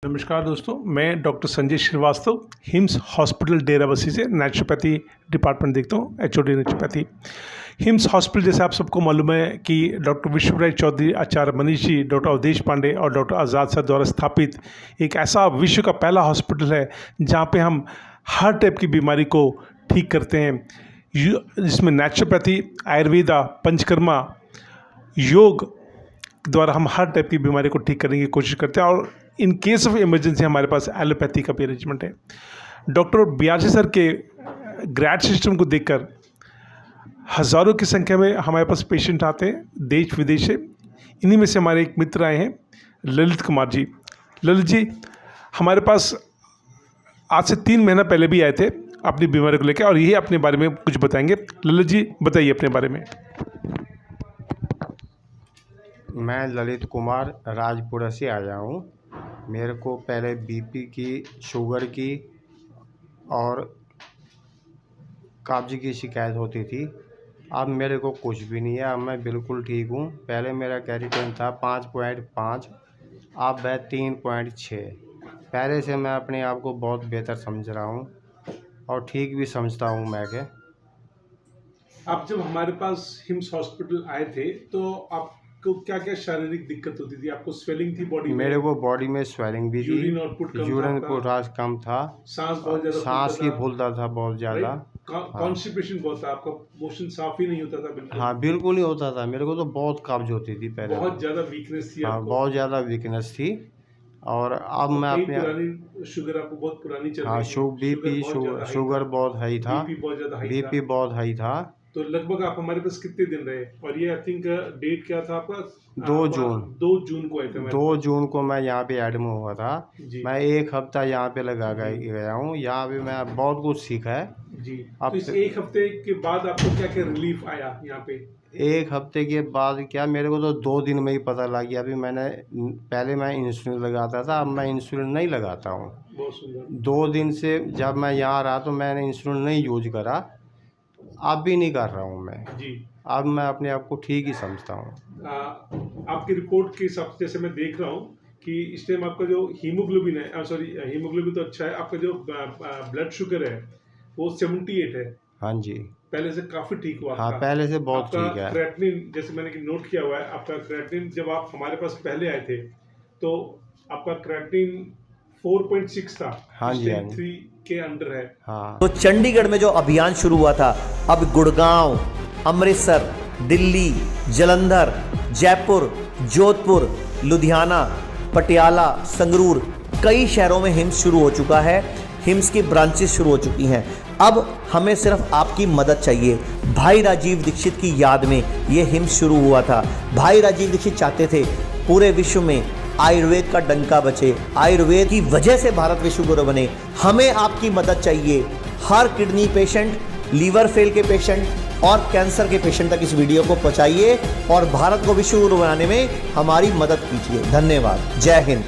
नमस्कार दोस्तों, मैं doctor Sanjay Shrivastava HIMS hospital Derabassi से नेचुरोपैथी डिपार्टमेंट देखता हूँ, एचओडी नेचुरोपैथी। हिम्स हॉस्पिटल जैसे आप सबको मालूम है कि डॉक्टर विश्वराज चौधरी, आचार्य मनीष जी, डॉक्टर अवधेश पांडे और डॉक्टर आज़ाद सर द्वारा स्थापित एक ऐसा विश्व का पहला हॉस्पिटल है जहाँ पे हम हर टाइप की बीमारी को ठीक करते हैं, जिसमें नेचुरोपैथी, आयुर्वेदा, पंचकर्मा, योग द्वारा हम हर टाइप की बीमारी को ठीक करने की कोशिश करते हैं। और इन केस ऑफ इमरजेंसी हमारे पास एलोपैथी का भी अरेंजमेंट है। डॉक्टर बियासी सर के ग्रैड सिस्टम को देखकर हज़ारों की संख्या में हमारे पास पेशेंट आते हैं, देश विदेश से। इन्हीं में से हमारे एक मित्र आए हैं, ललित कुमार जी। ललित जी हमारे पास आज से 3 महीना पहले भी आए थे अपनी बीमारी को लेकर, और यही अपने बारे में कुछ बताएंगे। ललित जी बताइए अपने बारे में। मैं ललित कुमार राजपुरा से आया हूँ। मेरे को पहले बीपी की, शुगर की और कब्ज की शिकायत होती थी। अब मेरे को कुछ भी नहीं है, अब मैं बिल्कुल ठीक हूँ। पहले मेरा कैरेटिन था 5.5, अब है 3.6। पहले से मैं अपने आप को बहुत बेहतर समझ रहा हूँ और ठीक भी समझता हूँ मैं के। आप जब हमारे पास हिम्स हॉस्पिटल आए थे तो आपको क्या क्या शारीरिक दिक्कत होती थी? आपको स्वेलिंग थी बॉडी में? मेरे को बॉडी में स्वेलिंग भी थी, यूरिन आउटपुट कम था, सांस बहुत ज़्यादा, सांस की फूलता था बहुत ज़्यादा, कॉन्स्टिपेशन बहुत था, आपका मोशन साफ ही नहीं होता था बिल्कुल। हाँ बिल्कुल नहीं होता था। मेरे को तो बहुत कब्ज होती थी पहले, बहुत ज़्यादा वीकनेस थी। हाँ बहुत ज़्यादा वीकनेस थी। और अब मैं अपने पुरानी शुगर आपको बहुत पुरानी चल रही है। हाँ बीपी शुगर बहुत हाई था, बीपी बहुत हाई था। तो लगभग आप हमारे पास कितने दिन रहे? और ये आई थिंक डेट क्या था आपका? 2 जून को आए थे। 2 जून को मैं यहाँ पे एडमिट हुआ था। मैं 1 हफ्ता यहाँ पे लगा गया हूँ। यहाँ पे मैं बहुत कुछ सीखा है जी। अब तो इस 1 हफ्ते के बाद आपको क्या क्या रिलीफ आया यहाँ पे? 1 हफ्ते के बाद क्या, मेरे को तो 2 दिन में ही पता लग गया। अभी पहले मैं इंसुलिन लगाता था, अब मैं इंसुलिन नहीं लगाता हूँ। बहुत सुंदर। 2 दिन से जब मैं यहाँ रहा तो मैंने इंसुलिन नहीं यूज करा, अब भी नहीं कर रहा हूँ मैं जी। अब मैं अपने आप को ठीक ही समझता हूँ। आपकी रिपोर्ट के हिसाब से जैसे मैं देख रहा हूँ कि इस टाइम आपका जो हीमोग्लोबिन है, हीमोग्लोबिन तो अच्छा है, आपका जो ब्लड शुगर है वो 78 है। हाँ जी, पहले से काफी ठीक हुआ। हाँ पहले से बहुत ठीक है। क्रेटिनिन जैसे मैंने नोट किया हुआ है, आपका क्रेटिनिन जब आप हमारे पास पहले आए थे तो आपका क्रेटिनिन 4.6 था। हाँ जी, 3 के अंडर है। हाँ। तो चंडीगढ़ में जो अभियान शुरू हुआ था, अब गुड़गांव, अमृतसर, दिल्ली, जालंधर, जयपुर, जोधपुर, लुधियाना, पटियाला, संगरूर, कई शहरों में हिम्स शुरू हो चुका है। हिम्स की ब्रांचेस शुरू हो चुकी हैं। अब हमें सिर्फ आपकी मदद चाहिए। भाई राजीव दीक्षित की याद में ये हिम्स शुरू हुआ था। भाई राजीव दीक्षित चाहते थे पूरे विश्व में आयुर्वेद का डंका बचे, आयुर्वेद की वजह से भारत विश्व गुरु बने। हमें आपकी मदद चाहिए। हर किडनी पेशेंट, लीवर फेल के पेशेंट और कैंसर के पेशेंट तक इस वीडियो को पहुंचाइए और भारत को विश्व गुरु बनाने में हमारी मदद कीजिए। धन्यवाद। जय हिंद।